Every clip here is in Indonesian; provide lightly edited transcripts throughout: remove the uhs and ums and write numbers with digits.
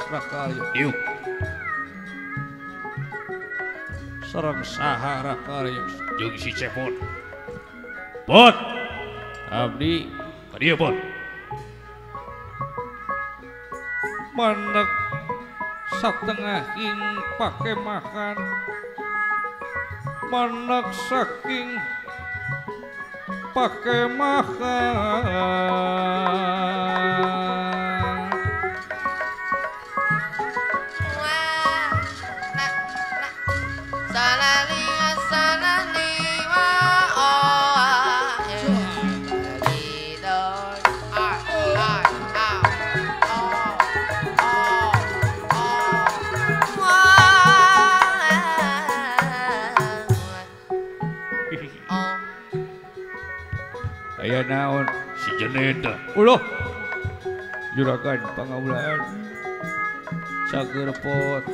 Rakarya Diuk sareng saha Rakarya jeung si Cepot Pot abdi ka dieu Pot mandek satengahin pake makan mandek saking pake makan aya naon si Jeneta ulah juragan pangaulaan cager Pot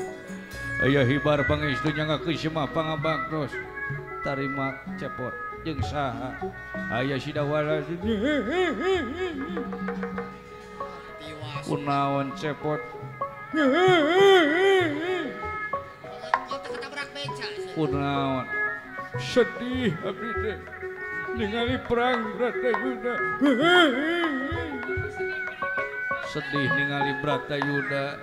aya hibar pangestu nyangakeun semah pangabaktos tarima Cepot jeung saha aya si Dawala kunaon Cepot kunaon sedih abdi teh ningali perang Bratayuda sedih ningali Bratayuda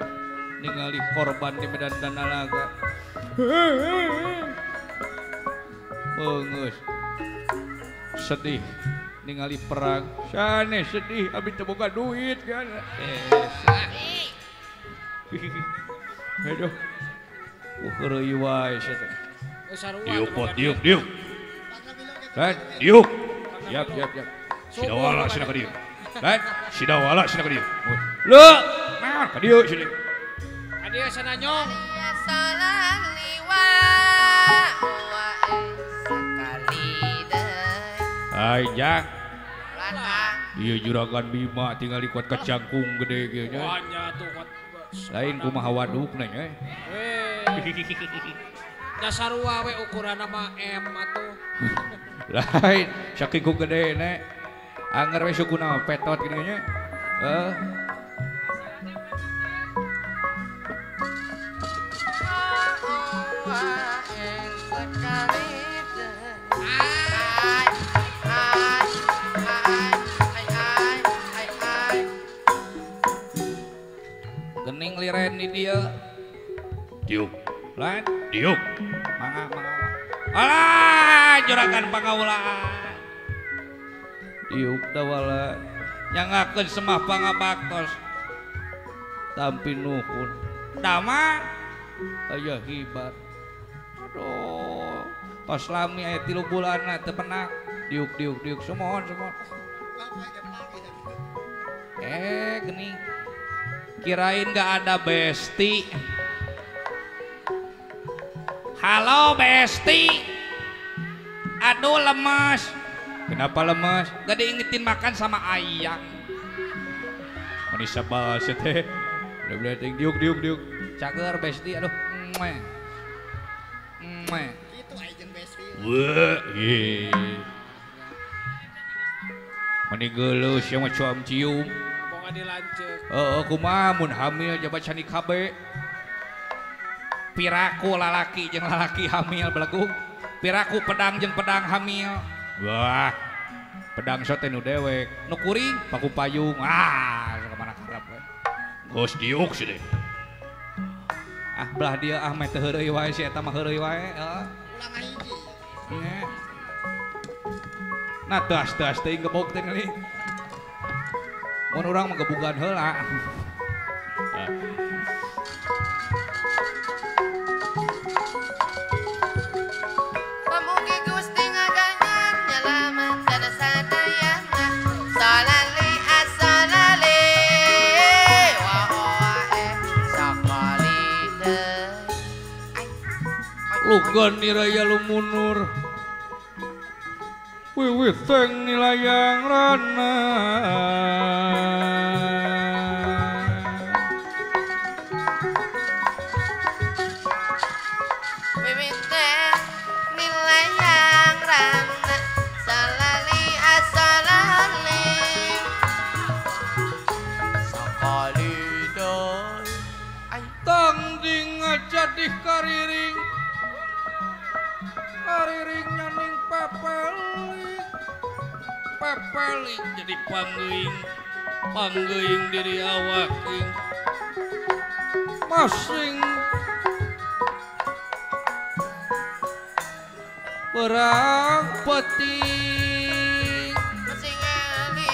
ningali korban di medan Danalaga beungeus sedih ningali perang sanes sedih abdi teu boga duit kan aduh heureuy wae sia diuk Pot diuk kan diuk siap si Dawala cenah ka dieu kan si Dawala cenah ka dieu lu naon ka dieu sini ka dieu cenah nyong ai jak ieu juragan Bima tinggal di kuat kacangkung gede kieu nya lain kumaha wadukna nya dasarua we ukuranna mah M atuh lain saking ku gede nek anger we sukuna petot kieu nya gening liren di dia diuk lain diuk mangga alah juragan pangaulaan diuk Dawala nyangakeun semah pangabaktos tampi nuhun dama aya hibar aduh tos lami aya 3 bulanna teu penak diuk sumohon gening kirain gak ada Besti. Halo Besti. Aduh lemes. Kenapa lemes? Gak diingetin makan sama ayang. Manisa bahasa teh. Udah belating diuk. Cager Besti aduh. Itu aja Besti. Wah, meninggalus yang macam cium. Dilanjut. Kumaha mun hamil jabat cani KB. Piraku lalaki jeung lalaki hamil belagung. Piraku pedang jeung pedang hamil. Wah. Pedang sote nu dewek, nu kuring paku payung. Kamana karep we. Geus diuk sih deh. Belah dia meh teu heureuy wae si eta mah heureuy wae, Ulang hiji. Nya. Nah das teuing gebog teh ningali. Mun urang mah gebugan heula. Pamugi Gusti ngaganyan nyalaman sadaya-sadayana. Salali asalali wa sakali deui. Lugan niraya lumunur. Wiwiteng nilayang rana. Wiwiteng nilayang rana. Salali asalali sakali deui. ngajadih kariring nyaning pepeling jadi panggeing diri awaking masing perang peting Masing eling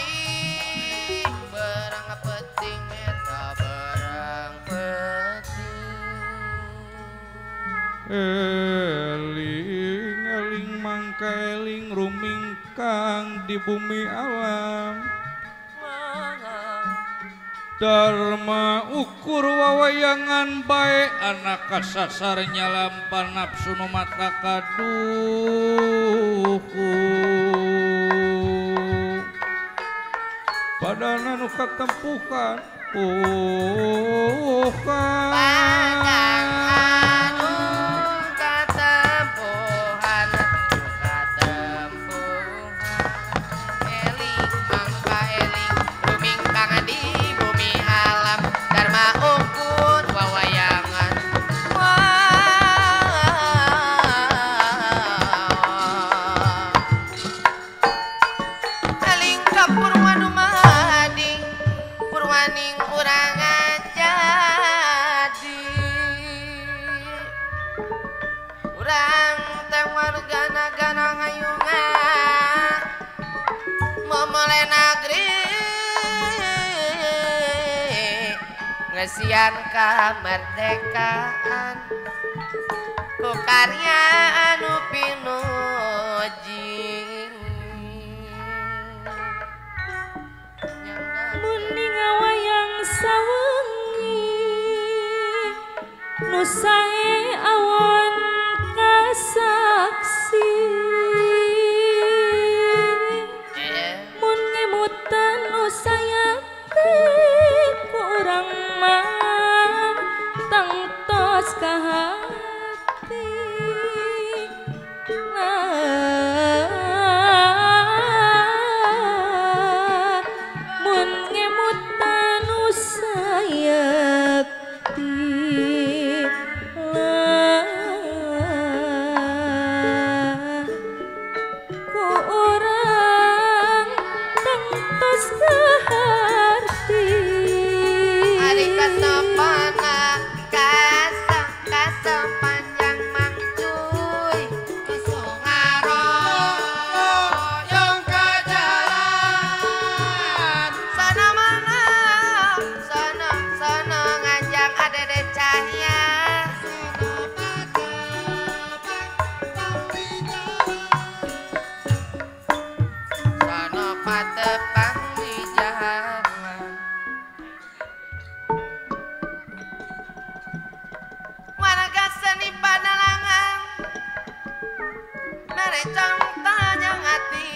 berang peting meta berang peting eling mangka eling rumingkang di bumi alam Dharma ukur wawayangan baik anak kasasarnya lampan nafsu nu mata kaduh padana nu katempuhan Padang anu katempuhan eling mangka eling rumingkang di bumi alam Dharma ukur wawayangan eling kapurwan mading purwaning urang jadi urang teh wargana ngayungan memulai negeri ngesian kemerdekaan ku karya anu pinuji Muni ngawayang sawengi nu sae awan kasaksi mun ngemutan nu sayate ku urang mah tangtos ka hati mun ngemutan nu sayakti ku urang tangtos ka harti Ari kasempana kasepanjang mangcuy kesungaroyong ke jalan sana mana sana nganjang adede cahya sana patepang di jalan warga seni padalangan merecang tanyang hati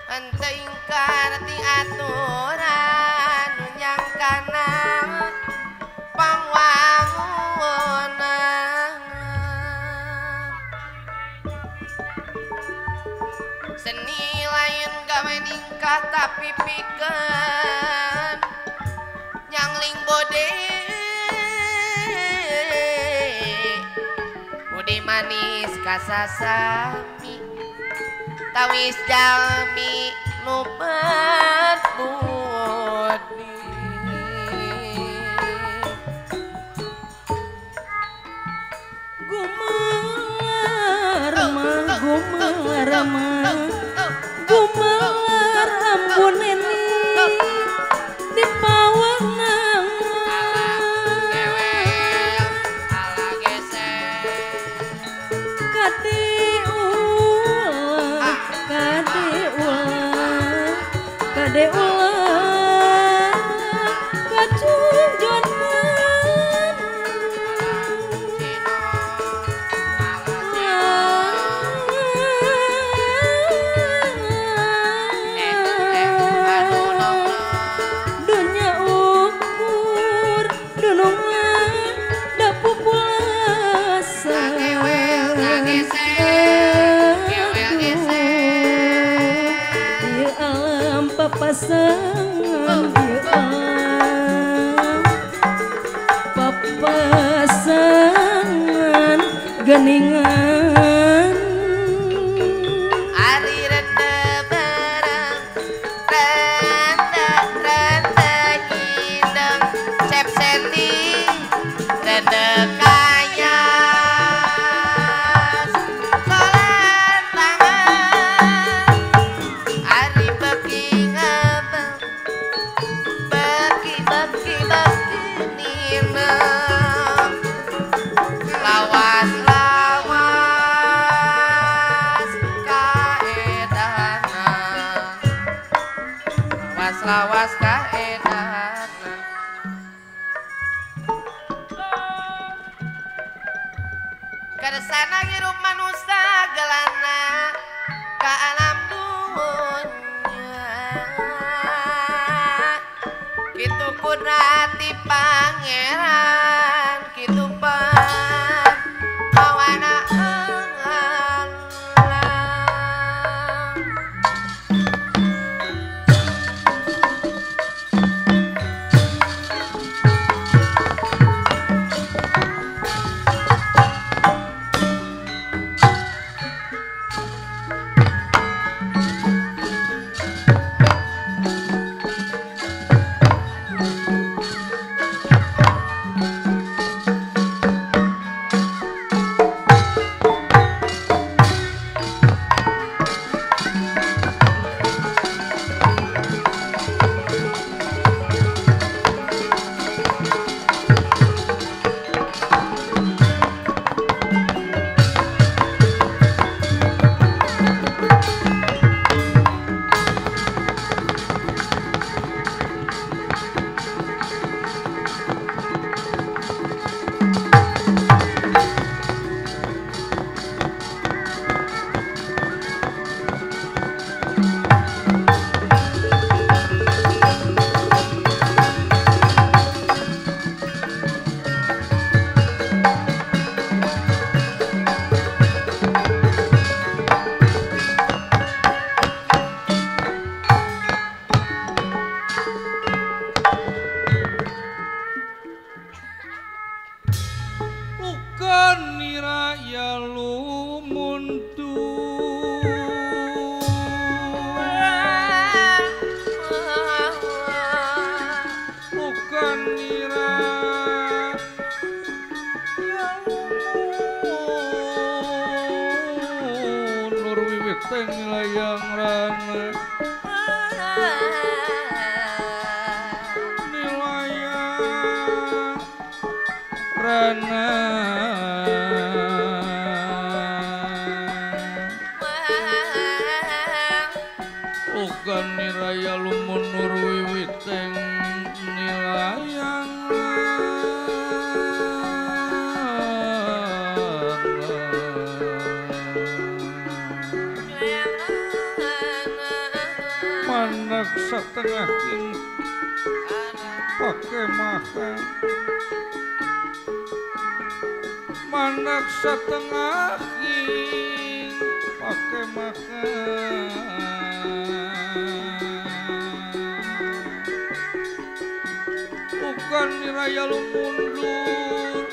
penting karti aturan yang kana pangwangunan seni lain gawe ningkah tapi pikeun nyangling bode budi manis kasasami tawis jalmi nu berbudi gumelar ampun ini di bawah kade ulah kacungjonan geningan Ari rende bareng rende hidung cep setting rende kaya kolen tangan Ari beki ngabeng beki nina lawas lawas kaedanan keresana hirup manusia gelana ka alam dunia kitu kudrati pangeran kitu mawana setengah king pakai makan manak setengah king pakai makan bukan niraya lu mundur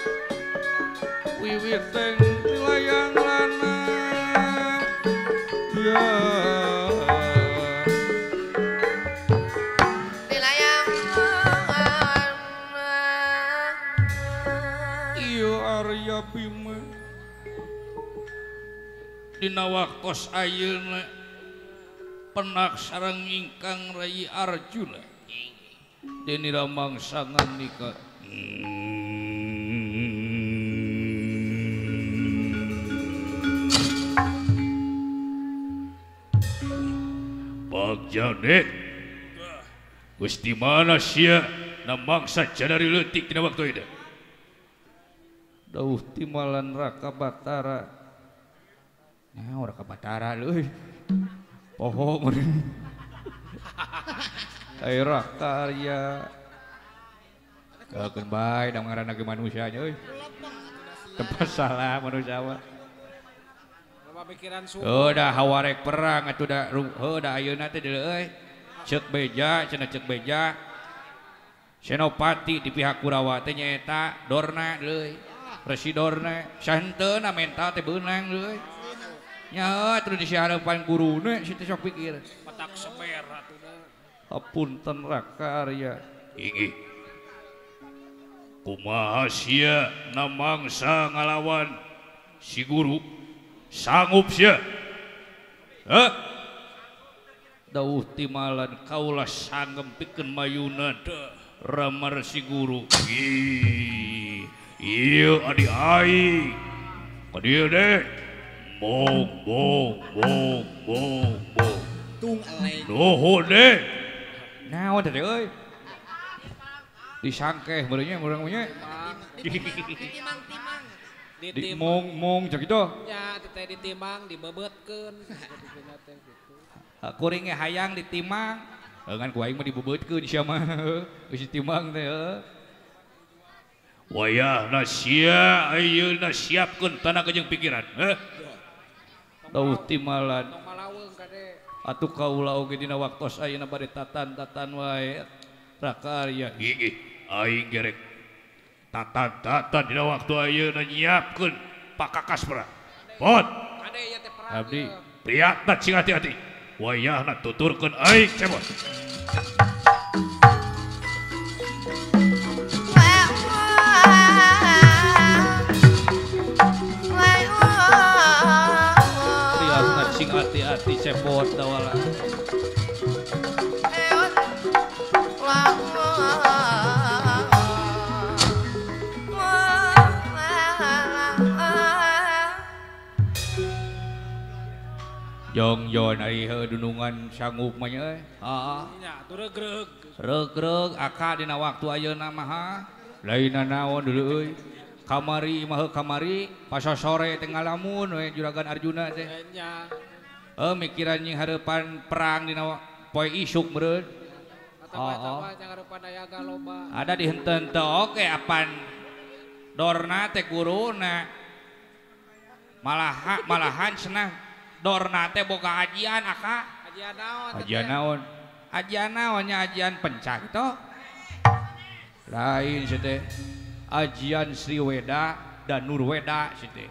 wiwiteng nilayang lana ya Bima dina waktos ayeuna penak sareng ingkang Rai Arjuna deni ramangsangan nikah Pak Janet Gusti mana sia namangsa dari leutik dina waktu itu dauh timalan Raka Batara nah Raka Batara leuy poho meureun ai Raka Arya kakeun bae da ngaranna ge manusia nya euy tempat salah manusia mah pikiran suku udah hawarek perang atuh da da ayeuna teh deuleu euy ceuk beja cenah ceuk beja Senopati di pihak Kurawa teh nyaeta Dorna deuleuy residorna santeuna mental teh beunang deui nya terus di harapan guruna situ sok pikir Petak semer atuh. hapunten rakarya inggih kumaha sia namangsa ngalawan si guru sanggup sia heh dauh timalan kaulah sanggem pikeun mayuna ramar si guru iya adi aing kadieu deh bong Tung alay. nuhun deh naon teh euy disangkeh beureunya urang nya Timang-timang. di mong cak itu Ya teh ditimang dibebetkeun. kuring ge hayang ditimang ngan ku aing mah dibebeutkeun sia mah geus ditimang teh wayahna sia ayeuna siapkeun tanaga jeung pikiran tauh timalan Tong malaweung kade. atuh kaula oge dina waktos ayeuna bade tatan wae rakarya gigih aing gerek tatan dina waktu ayeuna nyiapkeun pakakas pera pot Kade ya teh perang. abdi priatna cing hati-hati wayahna tuturkeun aing cebot priatna cing hati-hati cebot dawala Jong ari dunungan sanggup mah nya Ya tuh regreg. regreg aka dina waktu ayeuna mah lainna naon deuleu euy kamari mah kamari pasosore teh ngalamun we juragan Arjuna teh Nya. mikiran nying hareupan perang dina poe isuk meureun Atau jangan rupa dayaga loba. ada di henteu teh oge apan dorna teh guruna malahan cenah dorna teh boga ajian aka Ajian naon? ajian naon ajian naonnya ajian pencak itu lain sih teh ajian Sriweda dan Nurweda sih teh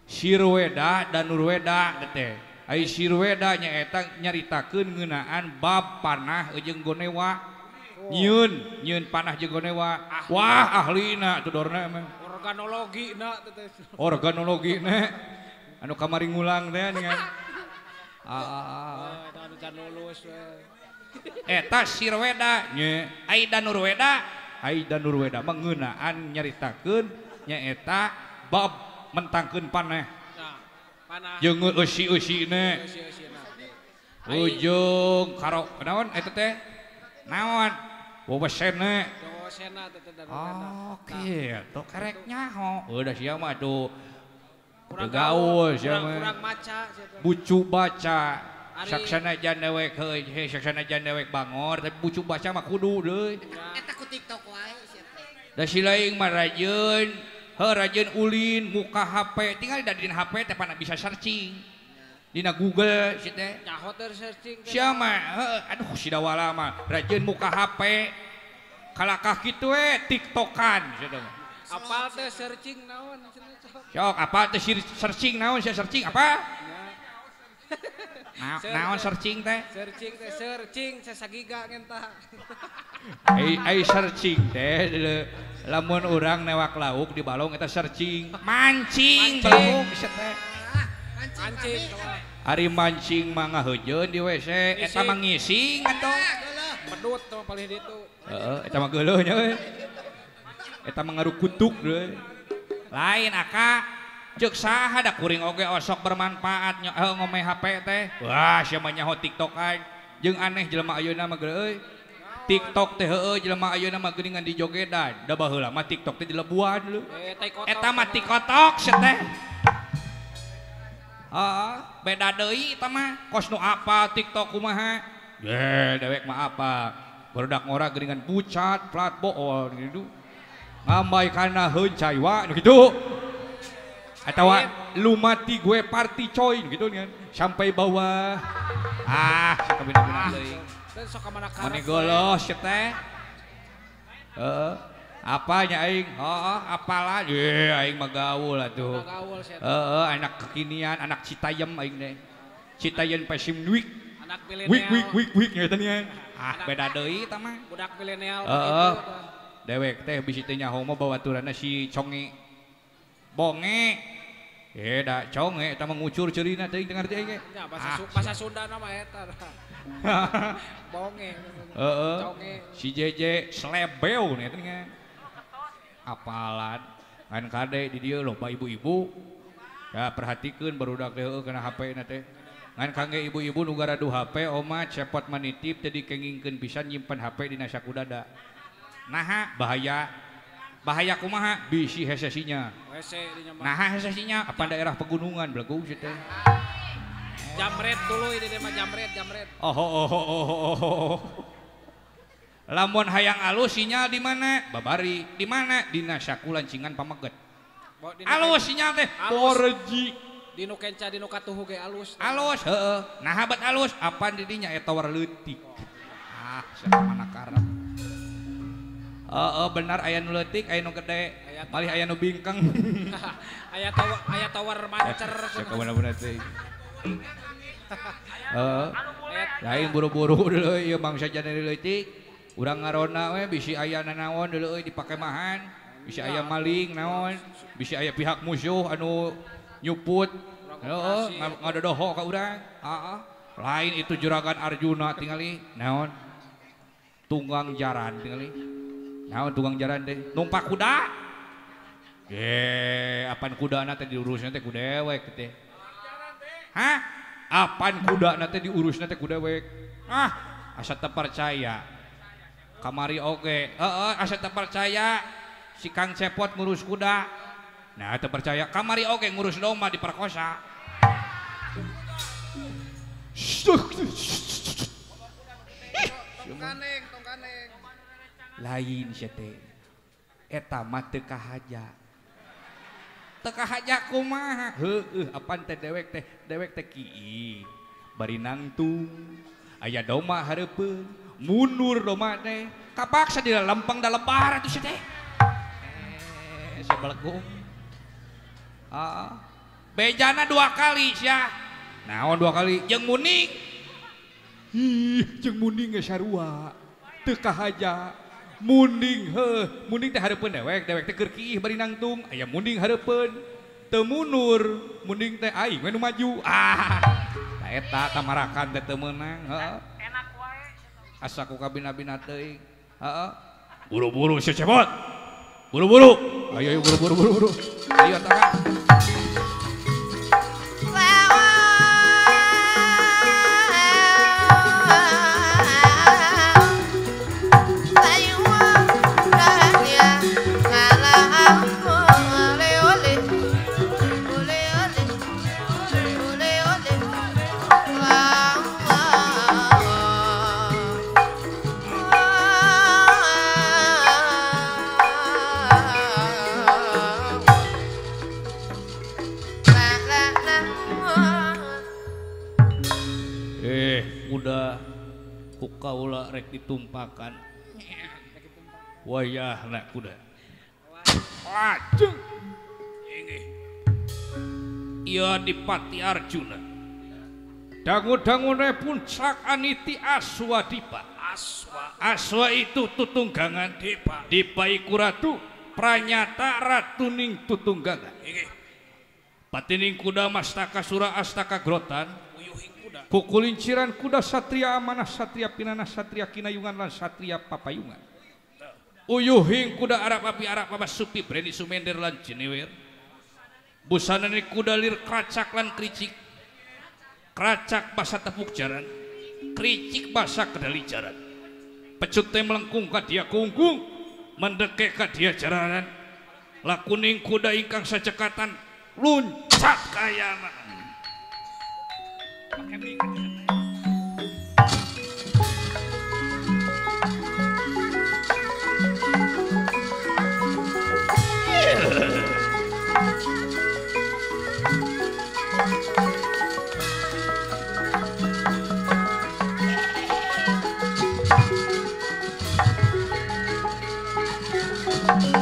Sirweda dan Nurweda teh ai Sirweda nyaeta nyaritakeun ngeunaan bab panah jeung gonewa nyieun panah jeung gonewa wah ahlina tu dorna emang Organologi na teh. organologina anu kamari ngulang teh dengan Anu can lulus we. eta Sirweda nya Aida Nurweda mah ngeunaan nyaritakeun nyaeta bab mentangkeun panah Nah, panah. jeung eusi-eusina Eusi-eusina. ujung karo naon eta teh naon wewesena Jawa Sena teh dan kitu karek nyaho udah sia mah tuh kurang gaul sia mah kurang maca sia. bucu baca Ari- saksana jandewek heuh saksana jandewek bangor tapi bucu baca mah kudu deui Eta ku TikTok wae sia teh. da si laing mah rajin ulin muka HP tinggal da dina HP teh pana bisa searching dina Google si teh Nyaho teh searching teh. sia mah aduh si dawala mah rajin muka HP kalakah kitu we TikTokan sia teh Apal teh searching naon cenah. sok apa teh searching naon sia searching apa naon searching teh Searching sasagiga ngentah. ai searching teh lamun urang newak lauk di balong eta searching mancing balong bisa teh Mancing. ari mancing mah ngaheujeun di WC eta mah ngising atuh Pedut teh paling ditu. heeh eta mah geuleuh nya we eta mah ngarukutuk deui lain aka ceuk saha da kuring oge osok bermanfaat ngome HP teh wah sia mah nyaho TikTokan jeung aneh jelema ayeuna mah geuleuh euy TikTok teh heueuh jelema ayeuna mah geuningan di jogedan da baheula mah TikTok teh dilebuan dulu eta mah TikTok sia teh beda deui eta mah kos nu apa TikTok kumaha dewek mah apa barudak ngora geuningan pucat plat bool gitu ngambai kana heuncai wa nu kitu atawa lu mati gue party coy gitu kan sampai bawah sakabina-bina deui Teh sok ka mana mani golos teh Apanya aing? Oh, apalah. Aing mah gaul atuh. Gaul saya. Anak kekinian, anak Citayam aing teh. Citayam Fashion Week. Anak milenial. Week nya teh nya. Beda deui eta mah. Budak milenial Dewek teh bisi teh nyaho mah babaturanna si Conge. Bonge. Da Conge eta mah ngucur ceurina teuing teu ngarti aing ge. Ya bahasa Sunda nama eta. Bonge. Conge. Si JJ Slebeu nih teh nya. Apalan kan kade di dieu loba ibu-ibu. Ya perhatikeun barudak teh kana HP na teh. Ngan kangge ibu-ibu nu garadu HP oma cepot manitip teh dikengingkeun pisan nyimpen HP dina sakudada. Naha bahaya. Bahaya kumaha bisi hesesinya. WC di nyaman. Naha hesesinya apa daerah pegunungan belagu situ teh. Jamret dulu ini mah jamret. Oh. Lamun hayang alus sinyal di mana? Babari. Di mana? Dina sakulancingan pameget. Alus sinyal teh 4G. Dinu kenca dinu katuhu ge alus. Alus, heeh. Nah habat alus, apaan di dinya eta war leutik. Siapa mana karep. Benar aya nu leutik, aya nu gede, malih aya nu bingkeng. aya tawar mancer. Siapa bener-bener teh. Lain buru-buru deuleu ieu bangsa jana leutik. Urang ngarona we bisi aya nanaon deuleu dipake mahan, bisi aya maling naon, bisi aya pihak musuh anu nyuput. Heeh, ngadodoho ka urang. Lain itu juragan Arjuna tingali naon? Tunggang jaran tingali. Naon tunggang jaran teh? Numpak kuda. Apan kudana teh diurusna teh ku dewek teh. Hah? Apan kudana teh diurusna teh ku dewek. Asa teu percaya. Kamari oge. Asa teu percaya si Kang Cepot ngurus kuda. Nah, teu percaya kamari oge ngurus domba diperkosa. Tongkaneng. Lain sia teh. Eta mah teu kahaja. Teu kahaja kumaha? Heueuh, apan teh dewek teh kieu. Bari nangtung. Aya domba hareupeun, mundur domba teh. Kapaksa di lempeng da lebar atuh sia teh. Sabelekung. Bejana 2 kali sia. Naon 2 kali? Jeung muning. Jeung muning ge sarua. Teu kahaja. Muning muning teh hareupeun dewek teh keur kiih bari nangtung. Aya muning hareupeun. Teu mundur, muning teh aing we nu maju. Tah eta tamarakan teh teu meunang, Enak wae. Asa ku kabina-bina teuing. Buru-buru si Cepot. Buru-buru. Ayo buru-buru. Ayo tangan. Kaula rek ditumpakan. Wayah na kuda. Lajeng. Inggih. Ieu Dipati Arjuna. Dangu-dangune puncak aniti Aswadipa. Aswa itu tutunggangan Dipa. Dipa iku ratu, pranyata ratuning tutunggangan. Inggih. Patining kuda mastaka sura astaka grotan. Kukulinciran kuda satria amanah, satria pinanah, satria kinayungan lan satria papayungan. Uyuhing kuda Arab api Arab abasupi breni sumender lan jenewer. Busanane kuda lir kracak lan kricik. Kracak basa tepuk jaran, kricik basa kedali jaran. Pecut teh melengkung ka dia kungkung, mendeke ka dia jaranan. Lakuning kuda ingkang sacekatan luncat kayana. Thank